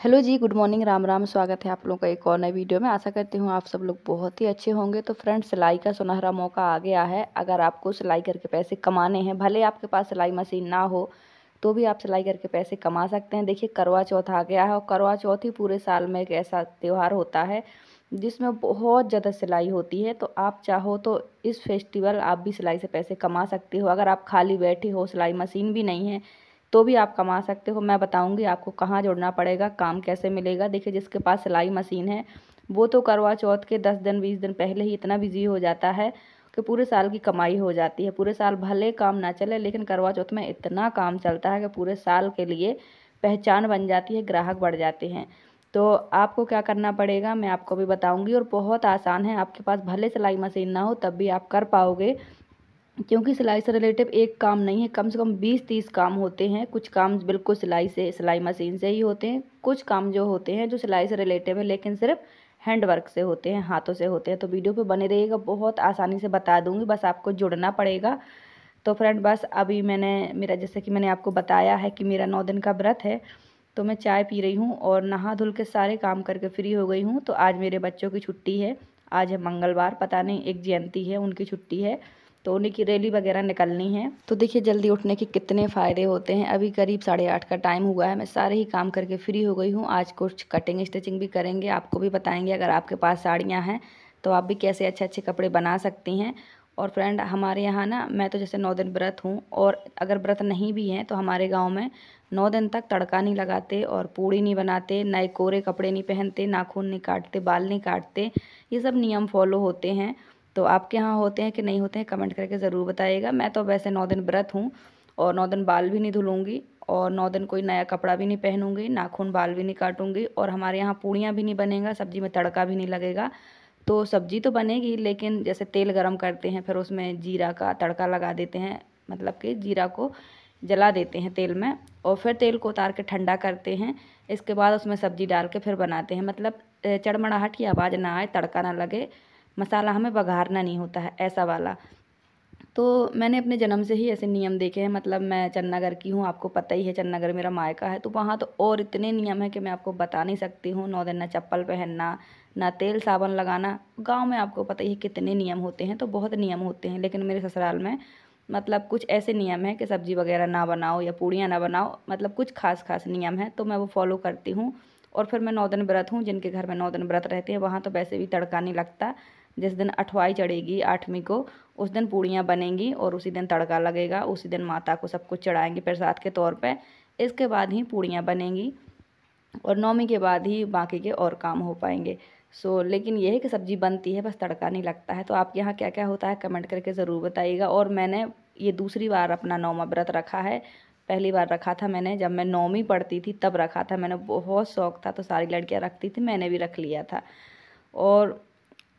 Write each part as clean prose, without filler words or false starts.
Hello जी, good morning, Ram Ram. स्वागत है आप लोगों का एक और नई वीडियो में। आशा करती हूँ आप सब लोग बहुत ही अच्छे होंगे। तो फ्रेंड, सिलाई का सुनहरा मौका आ गया है। अगर आपको सिलाई करके पैसे कमाने हैं, भले आपके पास सिलाई मशीन ना हो तो भी आप सिलाई करके पैसे कमा सकते हैं। देखिए, करवा चौथ आ गया है और करवा चौथ ही पूरे साल में एक ऐसा त्यौहार होता है जिसमें बहुत ज़्यादा सिलाई होती है। तो आप चाहो तो इस फेस्टिवल आप भी सिलाई से पैसे कमा सकते हो। अगर आप खाली बैठे हो, सिलाई मशीन भी नहीं है, तो भी आप कमा सकते हो। मैं बताऊंगी आपको कहाँ जुड़ना पड़ेगा, काम कैसे मिलेगा। देखिए, जिसके पास सिलाई मशीन है वो तो करवा चौथ के 10 दिन 20 दिन पहले ही इतना बिजी हो जाता है कि पूरे साल की कमाई हो जाती है। पूरे साल भले काम ना चले, लेकिन करवा चौथ में इतना काम चलता है कि पूरे साल के लिए पहचान बन जाती है, ग्राहक बढ़ जाते हैं। तो आपको क्या करना पड़ेगा मैं आपको भी बताऊंगी, और बहुत आसान है। आपके पास भले सिलाई मशीन ना हो तब भी आप कर पाओगे, क्योंकि सिलाई से रिलेटिव एक काम नहीं है, कम से कम 20-30 काम होते हैं। कुछ काम बिल्कुल सिलाई मशीन से ही होते हैं, कुछ काम जो होते हैं जो सिलाई से रिलेटिव है लेकिन सिर्फ हैंड वर्क से होते हैं, हाथों से होते हैं। तो वीडियो पे बने रहिएगा, बहुत आसानी से बता दूंगी, बस आपको जुड़ना पड़ेगा। तो फ्रेंड, बस अभी मेरा जैसे कि मैंने आपको बताया है कि मेरा 9 दिन का व्रत है। तो मैं चाय पी रही हूँ और नहा धुल के सारे काम करके फ्री हो गई हूँ। तो आज मेरे बच्चों की छुट्टी है, आज है मंगलवार, पता नहीं एक जयंती है, उनकी छुट्टी है, तो उन्हीं की रैली वगैरह निकलनी है। तो देखिए, जल्दी उठने के कितने फ़ायदे होते हैं। अभी करीब 8:30 का टाइम हुआ है, मैं सारे ही काम करके फ्री हो गई हूँ। आज कुछ कटिंग स्टिचिंग भी करेंगे, आपको भी बताएंगे अगर आपके पास साड़ियाँ हैं तो आप भी कैसे अच्छे अच्छे कपड़े बना सकती हैं। और फ्रेंड, हमारे यहाँ ना, मैं तो जैसे 9 दिन व्रत हूँ, और अगर व्रत नहीं भी हैं तो हमारे गांव में 9 दिन तक तड़का नहीं लगाते और पूड़ी नहीं बनाते, नए कोरे कपड़े नहीं पहनते, नाखून नहीं काटते, बाल नहीं काटते। ये सब नियम फॉलो होते हैं। तो आपके यहाँ होते हैं कि नहीं होते हैं, कमेंट करके ज़रूर बताइएगा। मैं तो वैसे 9 दिन व्रत हूँ और 9 दिन बाल भी नहीं धुलूँगी और 9 दिन कोई नया कपड़ा भी नहीं पहनूंगी, नाखून बाल भी नहीं काटूंगी, और हमारे यहाँ पूड़ियाँ भी नहीं बनेगा, सब्जी में तड़का भी नहीं लगेगा। तो सब्जी तो बनेगी, लेकिन जैसे तेल गरम करते हैं फिर उसमें जीरा का तड़का लगा देते हैं, मतलब कि जीरा को जला देते हैं तेल में, और फिर तेल को उतार के ठंडा करते हैं। इसके बाद उसमें सब्जी डाल के फिर बनाते हैं, मतलब चड़मड़ाहट की आवाज़ ना आए, तड़का ना लगे, मसाला हमें बघारना नहीं होता है, ऐसा वाला। तो मैंने अपने जन्म से ही ऐसे नियम देखे हैं। मतलब मैं चन्नागढ़ की हूँ, आपको पता ही है, चन्नागढ़ मेरा मायका है। तो वहाँ तो और इतने नियम है कि मैं आपको बता नहीं सकती हूँ। 9 दिन ना चप्पल पहनना, ना तेल साबुन लगाना। गांव में आपको पता ही है कितने नियम होते हैं, तो बहुत नियम होते हैं। लेकिन मेरे ससुराल में मतलब कुछ ऐसे नियम है कि सब्जी वगैरह ना बनाओ या पूड़ियाँ ना बनाओ, मतलब कुछ खास खास नियम है, तो मैं वो फॉलो करती हूँ। और फिर मैं 9 दिन व्रत हूँ, जिनके घर में 9 दिन व्रत रहते हैं वहाँ तो वैसे भी तड़का नहीं लगता। जिस दिन अठवाई चढ़ेगी 8वीं को, उस दिन पूड़ियाँ बनेंगी और उसी दिन तड़का लगेगा, उसी दिन माता को सब कुछ चढ़ाएंगे प्रसाद के तौर पे। इसके बाद ही पूड़ियाँ बनेंगी और 9वीं के बाद ही बाकी के और काम हो पाएंगे। लेकिन यह है कि सब्जी बनती है, बस तड़का नहीं लगता है। तो आपके यहाँ क्या क्या होता है कमेंट करके ज़रूर बताइएगा। और मैंने ये दूसरी बार अपना 9वां व्रत रखा है। पहली बार रखा था मैंने जब मैं 9वीं पढ़ती थी, तब रखा था मैंने, बहुत शौक था, तो सारी लड़कियाँ रखती थी, मैंने भी रख लिया था। और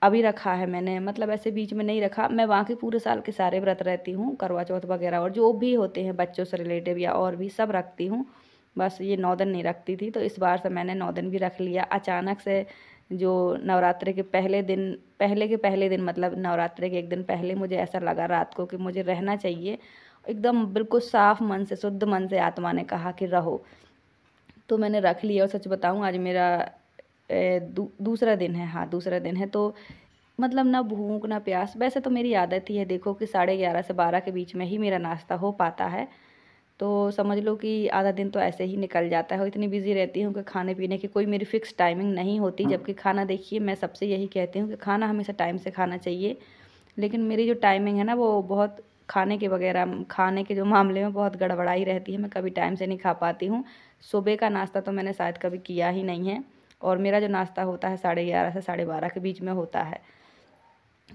अभी रखा है मैंने, मतलब ऐसे बीच में नहीं रखा। मैं वहाँ के पूरे साल के सारे व्रत रहती हूँ, करवा चौथ वगैरह और जो भी होते हैं बच्चों से रिलेटिव या और भी सब रखती हूँ। बस ये 9 दिन नहीं रखती थी, तो इस बार से मैंने 9 दिन भी रख लिया। अचानक से जो नवरात्रि के पहले दिन, मतलब नवरात्रि के एक दिन पहले मुझे ऐसा लगा रात को कि मुझे रहना चाहिए एकदम बिल्कुल साफ मन से, शुद्ध मन से। आत्मा ने कहा कि रहो, तो मैंने रख लिया। और सच बताऊँ, आज मेरा दूसरा दिन है, हाँ दूसरा दिन है। तो मतलब ना भूख ना प्यास, वैसे तो मेरी आदत ही है देखो कि 11:30 से 12 के बीच में ही मेरा नाश्ता हो पाता है। तो समझ लो कि आधा दिन तो ऐसे ही निकल जाता है, और इतनी बिजी रहती हूँ कि खाने पीने की कोई मेरी फ़िक्स टाइमिंग नहीं होती। जबकि खाना, देखिए मैं सबसे यही कहती हूँ कि खाना हमेशा टाइम से खाना चाहिए, लेकिन मेरी जो टाइमिंग है ना वो बहुत, खाने के जो मामले में बहुत गड़बड़ाई रहती है। मैं कभी टाइम से नहीं खा पाती हूँ। सुबह का नाश्ता तो मैंने शायद कभी किया ही नहीं है, और मेरा जो नाश्ता होता है 11:30 से 12:30 के बीच में होता है।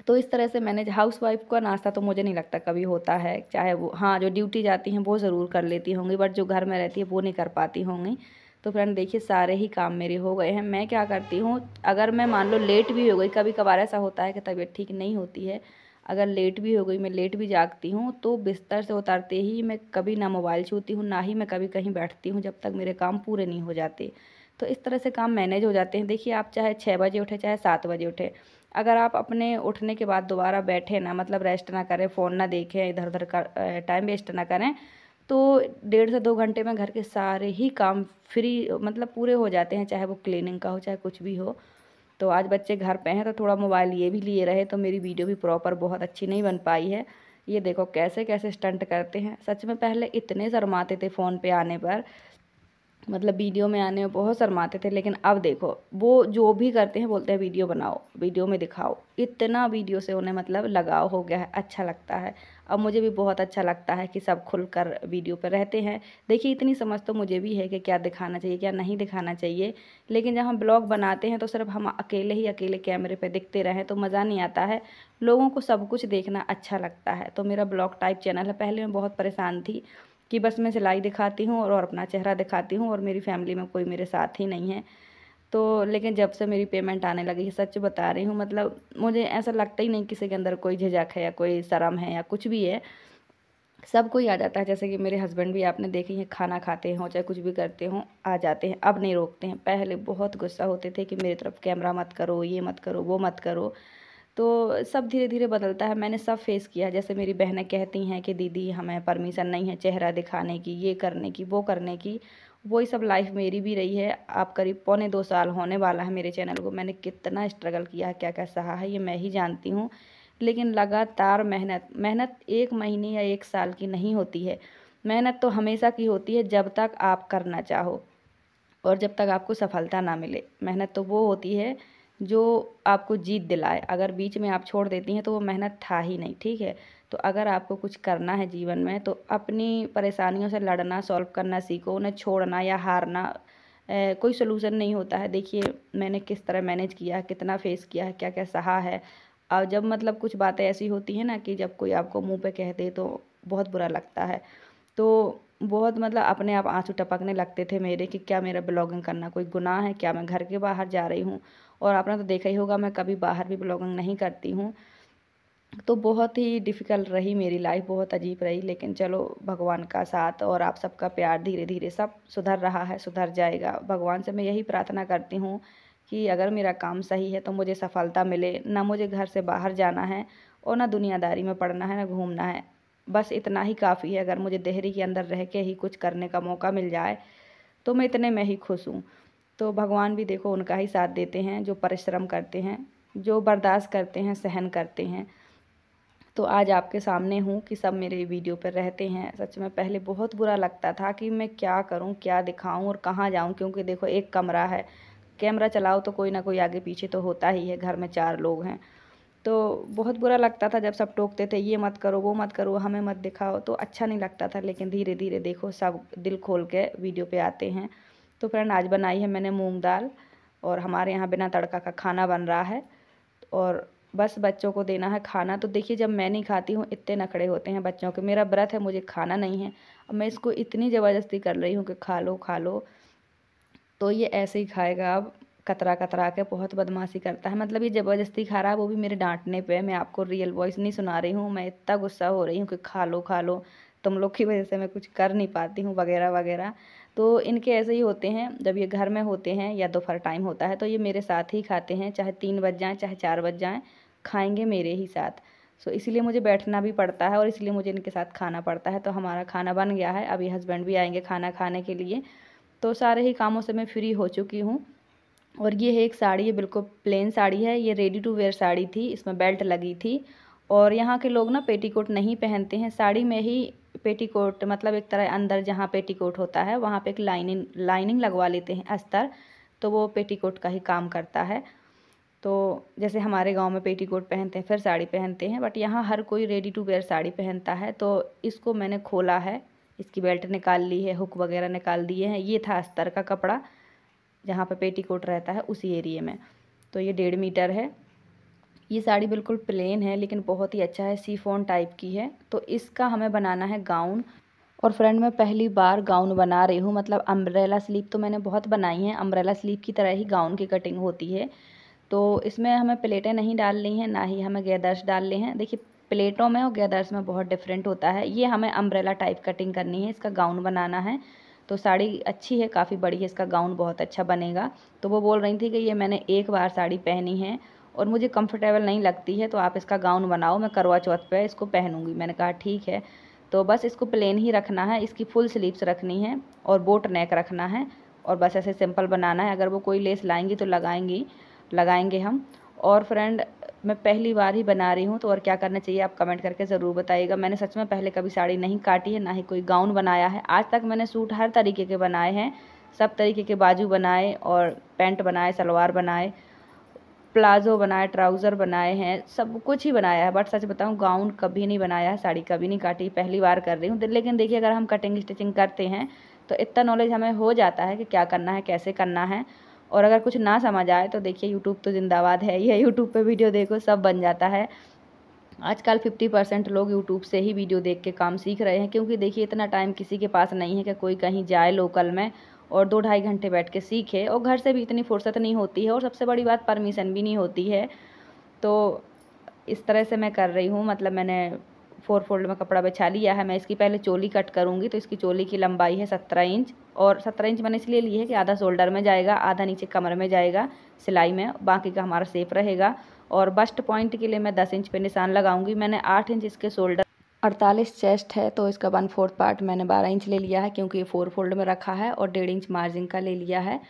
तो इस तरह से मैंने, हाउस वाइफ का नाश्ता तो मुझे नहीं लगता कभी होता है, चाहे वो, हाँ जो ड्यूटी जाती हैं वो ज़रूर कर लेती होंगी, बट जो घर में रहती है वो नहीं कर पाती होंगी। तो फ्रेंड देखिए, सारे ही काम मेरे हो गए हैं। मैं क्या करती हूँ, अगर मैं मान लो लेट भी हो गई, कभी कभार ऐसा होता है कि तबीयत ठीक नहीं होती है, अगर लेट भी हो गई, मैं लेट भी जागती हूँ, तो बिस्तर से उतरते ही मैं कभी ना मोबाइल छूती हूँ, ना ही मैं कभी कहीं बैठती हूँ जब तक मेरे काम पूरे नहीं हो जाते। तो इस तरह से काम मैनेज हो जाते हैं। देखिए, आप चाहे 6 बजे उठे चाहे 7 बजे उठे, अगर आप अपने उठने के बाद दोबारा बैठे ना, मतलब रेस्ट ना करें, फ़ोन ना देखें, इधर उधर का टाइम वेस्ट ना करें, तो 1.5 से 2 घंटे में घर के सारे ही काम फ्री मतलब पूरे हो जाते हैं, चाहे वो क्लीनिंग का हो चाहे कुछ भी हो। तो आज बच्चे घर पे हैं तो थोड़ा मोबाइल ये भी लिए रहे, तो मेरी वीडियो भी प्रॉपर बहुत अच्छी नहीं बन पाई है। ये देखो कैसे कैसे स्टंट करते हैं। सच में पहले इतने शर्माते थे फ़ोन पे आने पर, मतलब वीडियो में आने में बहुत शर्माते थे, लेकिन अब देखो वो जो भी करते हैं बोलते हैं वीडियो बनाओ, वीडियो में दिखाओ। इतना वीडियो से उन्हें मतलब लगाव हो गया है, अच्छा लगता है। अब मुझे भी बहुत अच्छा लगता है कि सब खुलकर वीडियो पर रहते हैं। देखिए इतनी समझ तो मुझे भी है कि क्या दिखाना चाहिए क्या नहीं दिखाना चाहिए, लेकिन जब हम ब्लॉग बनाते हैं तो सिर्फ हम अकेले ही अकेले कैमरे पर दिखते रहें तो मज़ा नहीं आता है। लोगों को सब कुछ देखना अच्छा लगता है। तो मेरा ब्लॉग टाइप चैनल है। पहले मैं बहुत परेशान थी कि बस मैं सिलाई दिखाती हूँ और अपना चेहरा दिखाती हूँ और मेरी फैमिली में कोई मेरे साथ ही नहीं है। तो लेकिन जब से मेरी पेमेंट आने लगी, सच बता रही हूँ, मतलब मुझे ऐसा लगता ही नहीं किसी के अंदर कोई झिझक है या कोई शर्म है या कुछ भी है। सब कोई आ जाता है। जैसे कि मेरे हस्बैंड भी आपने देखे हैं, खाना खाते हों चाहे कुछ भी करते हों आ जाते हैं, अब नहीं रोकते हैं। पहले बहुत गुस्सा होते थे कि मेरी तरफ कैमरा मत करो, ये मत करो, वो मत करो। तो सब धीरे धीरे बदलता है। मैंने सब फेस किया। जैसे मेरी बहनें कहती हैं कि दीदी हमें परमिशन नहीं है चेहरा दिखाने की, ये करने की, वो करने की। वही सब लाइफ मेरी भी रही है। आप करीब पौने 2 साल होने वाला है मेरे चैनल को। मैंने कितना स्ट्रगल किया है, क्या क्या सहा है, ये मैं ही जानती हूँ। लेकिन लगातार मेहनत मेहनत 1 महीने या 1 साल की नहीं होती है। मेहनत तो हमेशा की होती है जब तक आप करना चाहो और जब तक आपको सफलता ना मिले। मेहनत तो वो होती है जो आपको जीत दिलाए। अगर बीच में आप छोड़ देती हैं तो वो मेहनत था ही नहीं, ठीक है। तो अगर आपको कुछ करना है जीवन में तो अपनी परेशानियों से लड़ना, सॉल्व करना सीखो। उन्हें छोड़ना या हारना कोई सलूशन नहीं होता है। देखिए मैंने किस तरह मैनेज किया, कितना फेस किया है, क्या क्या सहा है। और जब मतलब कुछ बातें ऐसी होती हैं ना कि जब कोई आपको मुंह पे कह दे तो बहुत बुरा लगता है। तो बहुत मतलब अपने आप आंसू टपकने लगते थे मेरे कि क्या मेरा ब्लॉगिंग करना कोई गुनाह है, क्या मैं घर के बाहर जा रही हूँ। और आपने तो देखा ही होगा मैं कभी बाहर भी ब्लॉगिंग नहीं करती हूँ। तो बहुत ही डिफ़िकल्ट रही मेरी लाइफ, बहुत अजीब रही, लेकिन चलो भगवान का साथ और आप सबका प्यार धीरे धीरे सब सुधर रहा है, सुधर जाएगा। भगवान से मैं यही प्रार्थना करती हूँ कि अगर मेरा काम सही है तो मुझे सफलता मिले। ना मुझे घर से बाहर जाना है और ना दुनियादारी में पड़ना है, ना घूमना है। बस इतना ही काफ़ी है। अगर मुझे देहरी के अंदर रह के ही कुछ करने का मौका मिल जाए तो मैं इतने में ही खुश हूँ। तो भगवान भी देखो उनका ही साथ देते हैं जो परिश्रम करते हैं, जो बर्दाश्त करते हैं, सहन करते हैं। तो आज आपके सामने हूँ कि सब मेरे वीडियो पर रहते हैं। सच में पहले बहुत बुरा लगता था कि मैं क्या करूँ, क्या दिखाऊँ और कहाँ जाऊँ, क्योंकि देखो एक कमरा है, कैमरा चलाओ तो कोई ना कोई आगे पीछे तो होता ही है, घर में 4 लोग हैं। तो बहुत बुरा लगता था जब सब टोकते थे ये मत करो, वो मत करो, हमें मत दिखाओ, तो अच्छा नहीं लगता था। लेकिन धीरे धीरे देखो सब दिल खोल के वीडियो पे आते हैं। तो फ्रेंड आज बनाई है मैंने मूंग दाल और हमारे यहाँ बिना तड़का का खाना बन रहा है और बस बच्चों को देना है खाना। तो देखिए जब मैं नहीं खाती हूँ इतने नखरे होते हैं बच्चों के। मेरा व्रत है, मुझे खाना नहीं है, अब मैं इसको इतनी ज़बरदस्ती कर रही हूँ कि खा लो खा लो। तो ये ऐसे ही खाएगा अब, कतरा कतरा के बहुत बदमाशी करता है। मतलब ये ज़बरदस्ती खा रहा है, वो भी मेरे डांटने पे। मैं आपको रियल वॉइस नहीं सुना रही हूँ, मैं इतना गुस्सा हो रही हूँ कि खा लो, तुम लोग की वजह से मैं कुछ कर नहीं पाती हूँ वगैरह वगैरह। तो इनके ऐसे ही होते हैं जब ये घर में होते हैं या दोपहर टाइम होता है तो ये मेरे साथ ही खाते हैं, चाहे 3 बज जाएँ चाहे 4 बज जाएँ, खाएंगे मेरे ही साथ। सो इसीलिए मुझे बैठना भी पड़ता है और इसलिए मुझे इनके साथ खाना पड़ता है। तो हमारा खाना बन गया है, अभी हस्बैंड भी आएंगे खाना खाने के लिए। तो सारे ही कामों से मैं फ्री हो चुकी हूँ। और ये है एक साड़ी, ये बिल्कुल प्लेन साड़ी है, ये रेडी टू वेयर साड़ी थी, इसमें बेल्ट लगी थी। और यहाँ के लोग ना पेटीकोट नहीं पहनते हैं, साड़ी में ही पेटीकोट, मतलब एक तरह अंदर जहाँ पेटीकोट होता है वहाँ पे एक लाइनिंग लाइनिंग लगवा लेते हैं अस्तर, तो वो पेटीकोट का ही काम करता है। तो जैसे हमारे गांव में पेटीकोट पहनते हैं फिर साड़ी पहनते हैं, बट यहाँ हर कोई रेडी टू वेयर साड़ी पहनता है। तो इसको मैंने खोला है, इसकी बेल्ट निकाल ली है, हुक वगैरह निकाल दिए हैं। ये था अस्तर का कपड़ा जहाँ पे पेटीकोट रहता है उसी एरिए में। तो ये 1.5 मीटर है। ये साड़ी बिल्कुल प्लेन है लेकिन बहुत ही अच्छा है, सीफोन टाइप की है। तो इसका हमें बनाना है गाउन। और फ्रेंड मैं पहली बार गाउन बना रही हूँ, मतलब अम्ब्रेला स्लीव तो मैंने बहुत बनाई हैं, अम्ब्रेला स्लीव की तरह ही गाउन की कटिंग होती है। तो इसमें हमें प्लेटें नहीं डालनी हैं, ना ही हमें गैदर्स डालने हैं। देखिए प्लेटों में और गैदर्स में बहुत डिफरेंट होता है। ये हमें अम्ब्रेला टाइप कटिंग करनी है, इसका गाउन बनाना है। तो साड़ी अच्छी है, काफ़ी बड़ी है, इसका गाउन बहुत अच्छा बनेगा। तो वो बोल रही थी कि ये मैंने एक बार साड़ी पहनी है और मुझे कंफर्टेबल नहीं लगती है, तो आप इसका गाउन बनाओ, मैं करवा चौथ पे इसको पहनूंगी। मैंने कहा ठीक है। तो बस इसको प्लेन ही रखना है, इसकी फुल स्लीव्स रखनी है और बोट नेक रखना है और बस ऐसे सिंपल बनाना है। अगर वो कोई लेस लाएंगी तो लगाएंगे हम। और फ्रेंड मैं पहली बार ही बना रही हूँ, तो और क्या करना चाहिए आप कमेंट करके ज़रूर बताइएगा। मैंने सच में पहले कभी साड़ी नहीं काटी है, ना ही कोई गाउन बनाया है। आज तक मैंने सूट हर तरीके के बनाए हैं, सब तरीके के बाजू बनाए और पैंट बनाए, सलवार बनाए, प्लाजो बनाए, ट्राउज़र बनाए हैं, सब कुछ ही बनाया है। बट सच बताऊं गाउन कभी नहीं बनाया है, साड़ी कभी नहीं काटी, पहली बार कर रही हूँ। लेकिन देखिए अगर हम कटिंग स्टिचिंग करते हैं तो इतना नॉलेज हमें हो जाता है कि क्या करना है, कैसे करना है। और अगर कुछ ना समझ आए तो देखिए यूट्यूब तो जिंदाबाद है, ये यूट्यूब पे वीडियो देखो सब बन जाता है। आजकल 50% लोग यूट्यूब से ही वीडियो देख के काम सीख रहे हैं, क्योंकि देखिए इतना टाइम किसी के पास नहीं है कि कोई कहीं जाए लोकल में और 2-2.5 घंटे बैठ के सीखे, और घर से भी इतनी फुर्सत नहीं होती है और सबसे बड़ी बात परमिशन भी नहीं होती है। तो इस तरह से मैं कर रही हूँ, मतलब मैंने 4 फोल्ड में कपड़ा बिछा लिया है। मैं इसकी पहले चोली कट करूँगी, तो इसकी चोली की लंबाई है 17 इंच, और 17 इंच मैंने इसलिए ली है कि आधा शोल्डर में जाएगा, आधा नीचे कमर में जाएगा सिलाई में, बाकी का हमारा सेफ रहेगा। और बस्ट पॉइंट के लिए मैं 10 इंच पे निशान लगाऊंगी। मैंने 8 इंच इसके शोल्डर, 48 चेस्ट है, तो इसका 1/4 पार्ट मैंने 12 इंच ले लिया है, क्योंकि ये 4 फोल्ड में रखा है, और 1.5 इंच मार्जिन का ले लिया है।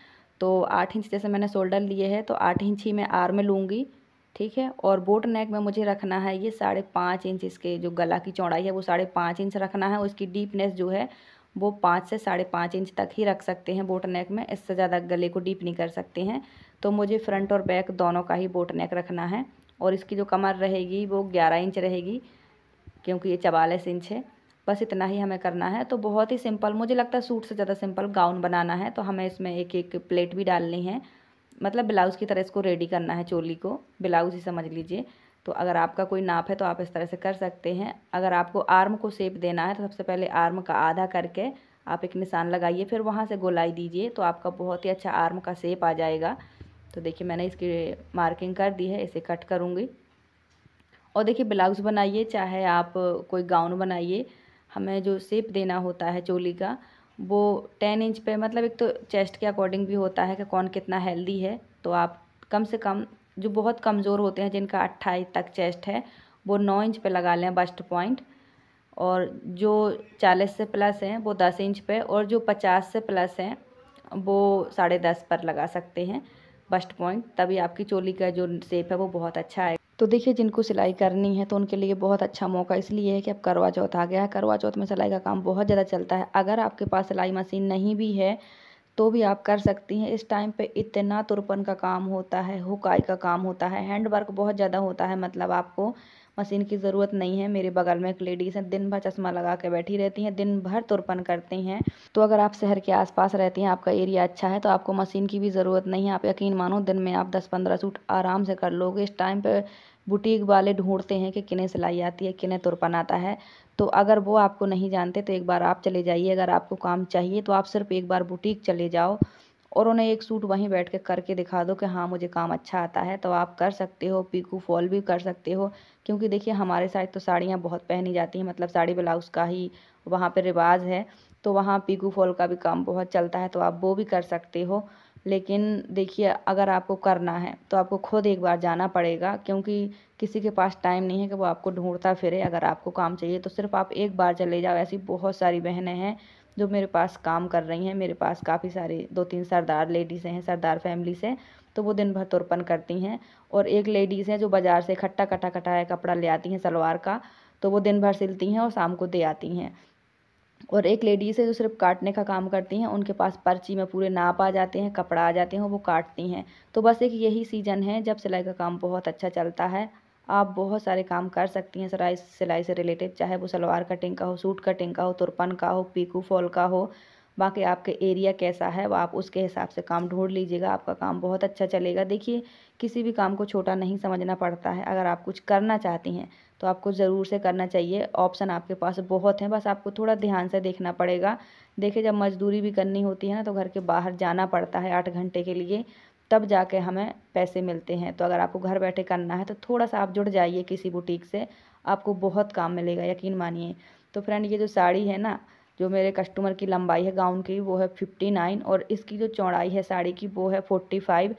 तो 8 इंच जैसे मैंने शोल्डर लिए है, तो 8 इंच ही मैं आर्म में लूँगी, ठीक है। और बोट नेक में मुझे रखना है ये 5.5 इंच, इसके जो गला की चौड़ाई है वो 5.5 इंच रखना है, और इसकी डीपनेस जो है वो 5 से 5.5 इंच तक ही रख सकते हैं बोट नेक में, इससे ज़्यादा गले को डीप नहीं कर सकते हैं। तो मुझे फ्रंट और बैक दोनों का ही बोट नेक रखना है। और इसकी जो कमर रहेगी वो 11 इंच रहेगी, क्योंकि ये 44 इंच है। बस इतना ही हमें करना है। तो बहुत ही सिंपल, मुझे लगता है सूट से ज़्यादा सिंपल गाउन बनाना है। तो हमें इसमें एक एक प्लेट भी डालनी है, मतलब ब्लाउज़ की तरह इसको रेडी करना है, चोली को ब्लाउज़ ही समझ लीजिए। तो अगर आपका कोई नाप है तो आप इस तरह से कर सकते हैं। अगर आपको आर्म को शेप देना है तो सबसे पहले आर्म का आधा करके आप एक निशान लगाइए, फिर वहाँ से गोलाई दीजिए, तो आपका बहुत ही अच्छा आर्म का शेप आ जाएगा। तो देखिए मैंने इसकी मार्किंग कर दी है, इसे कट करूँगी। और देखिए ब्लाउज़ बनाइए चाहे आप कोई गाउन बनाइए, हमें जो शेप देना होता है चोली का वो 10 इंच पे, मतलब एक तो चेस्ट के अकॉर्डिंग भी होता है कि कौन कितना हेल्दी है। तो आप कम से कम, जो बहुत कमज़ोर होते हैं जिनका 28 तक चेस्ट है, वो 9 इंच पे लगा लें बस्ट पॉइंट। और जो 40 से प्लस हैं वो 10 इंच पे, और जो 50 से प्लस हैं वो 10.5 पर लगा सकते हैं बस्ट पॉइंट, तभी आपकी चोली का जो शेप है वो बहुत अच्छा आएगा। तो देखिए जिनको सिलाई करनी है तो उनके लिए बहुत अच्छा मौका इसलिए है कि अब करवा चौथ आ गया है। करवा चौथ में सिलाई का काम बहुत ज़्यादा चलता है। अगर आपके पास सिलाई मशीन नहीं भी है तो भी आप कर सकती हैं। इस टाइम पे इतना तुरपन का काम होता है, हुकाई का काम होता है, हैंड वर्क बहुत ज़्यादा होता है, मतलब आपको मशीन की ज़रूरत नहीं है। मेरे बगल में एक लेडीज़ हैं, दिन भर चश्मा लगा के बैठी रहती हैं, दिन भर तुरपन करती हैं। तो अगर आप शहर के आसपास रहती हैं, आपका एरिया अच्छा है, तो आपको मशीन की भी ज़रूरत नहीं है। आप यकीन मानो दिन में आप 10-15 सूट आराम से कर लोगे। इस टाइम पे बुटीक वाले ढूंढते हैं कि किन्हें सिलाई आती है, किन्हें तुरपन आता है। तो अगर वो आपको नहीं जानते तो एक बार आप चले जाइए। अगर आपको काम चाहिए तो आप सिर्फ एक बार बुटीक चले जाओ और उन्हें एक सूट वहीं बैठ के करके दिखा दो कि हाँ मुझे काम अच्छा आता है, तो आप कर सकते हो। पीकू फॉल भी कर सकते हो, क्योंकि देखिए हमारे साइड तो साड़ियाँ बहुत पहनी जाती हैं, मतलब साड़ी ब्लाउज़ का ही वहाँ पे रिवाज है। तो वहाँ पीकू फॉल का भी काम बहुत चलता है, तो आप वो भी कर सकते हो। लेकिन देखिए अगर आपको करना है तो आपको खुद एक बार जाना पड़ेगा, क्योंकि किसी के पास टाइम नहीं है कि वो आपको ढूंढता फिरे। अगर आपको काम चाहिए तो सिर्फ आप एक बार चले जाओ। ऐसी बहुत सारी बहनें हैं जो मेरे पास काम कर रही हैं। मेरे पास काफ़ी सारी 2-3 सरदार लेडीज़ हैं, सरदार फैमिली से, तो वो दिन भर तुरपन करती हैं। और एक लेडीज़ हैं जो बाज़ार से इकट्ठा कटा कटाया कपड़ा ले आती हैं सलवार का, तो वो दिन भर सिलती हैं और शाम को दे आती हैं। और एक लेडीज़ है जो सिर्फ काटने का काम करती हैं, उनके पास पर्ची में पूरे नाप आ जाते हैं, कपड़ा आ जाते हैं, वो काटती हैं। तो बस एक यही सीज़न है जब सिलाई का काम बहुत अच्छा चलता है। आप बहुत सारे काम कर सकती हैं सिलाई से रिलेटेड, चाहे वो सलवार कटिंग का हो, सूट कटिंग का हो, तुरपन का हो, पीकू फॉल का हो। बाकी आपके एरिया कैसा है वो आप उसके हिसाब से काम ढूंढ लीजिएगा, आपका काम बहुत अच्छा चलेगा। देखिए किसी भी काम को छोटा नहीं समझना पड़ता है। अगर आप कुछ करना चाहती हैं तो आपको ज़रूर से करना चाहिए। ऑप्शन आपके पास बहुत हैं, बस आपको थोड़ा ध्यान से देखना पड़ेगा। देखिए जब मज़दूरी भी करनी होती है ना, तो घर के बाहर जाना पड़ता है 8 घंटे के लिए, तब जाके हमें पैसे मिलते हैं। तो अगर आपको घर बैठे करना है तो थोड़ा सा आप जुड़ जाइए किसी बुटीक से, आपको बहुत काम मिलेगा, यकीन मानिए। तो फ्रेंड ये जो साड़ी है ना, जो मेरे कस्टमर की लंबाई है गाउन की वो है 59, और इसकी जो चौड़ाई है साड़ी की वो है 45।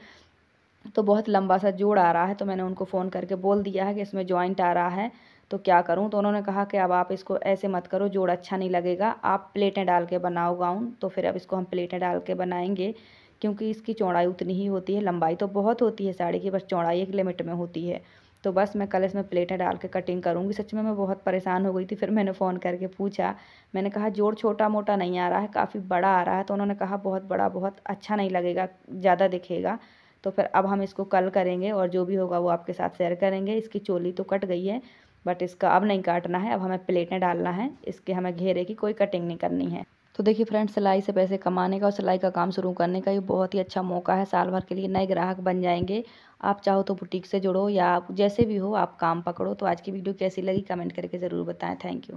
तो बहुत लंबा सा जोड़ आ रहा है, तो मैंने उनको फ़ोन करके बोल दिया है कि इसमें जॉइंट आ रहा है। तो क्या करूँ। तो उन्होंने कहा कि अब आप इसको ऐसे मत करो, जोड़ अच्छा नहीं लगेगा, आप प्लेटें डाल के बनाओ गाउन। तो फिर अब इसको हम प्लेटें डाल के बनाएंगे, क्योंकि इसकी चौड़ाई उतनी ही होती है, लंबाई तो बहुत होती है साड़ी की, बस चौड़ाई एक लिमिट में होती है। तो बस मैं कल इसमें प्लेटें डाल के कटिंग करूँगी। सच में मैं बहुत परेशान हो गई थी, फिर मैंने फ़ोन करके पूछा, मैंने कहा जोड़ छोटा मोटा नहीं आ रहा है, काफ़ी बड़ा आ रहा है। तो उन्होंने कहा बहुत बड़ा बहुत अच्छा नहीं लगेगा, ज़्यादा दिखेगा। तो फिर अब हम इसको कल करेंगे और जो भी होगा वो आपके साथ शेयर करेंगे। इसकी चोली तो कट गई है, बट इसका अब नहीं काटना है, अब हमें प्लेटें डालना है, इसके हमें घेरे की कोई कटिंग नहीं करनी है। तो देखिए फ्रेंड्स, सिलाई से पैसे कमाने का और सिलाई का काम शुरू करने का ये बहुत ही अच्छा मौका है। साल भर के लिए नए ग्राहक बन जाएंगे। आप चाहो तो बुटीक से जुड़ो या आप जैसे भी हो आप काम पकड़ो। तो आज की वीडियो कैसी लगी कमेंट करके ज़रूर बताएं। Thank you.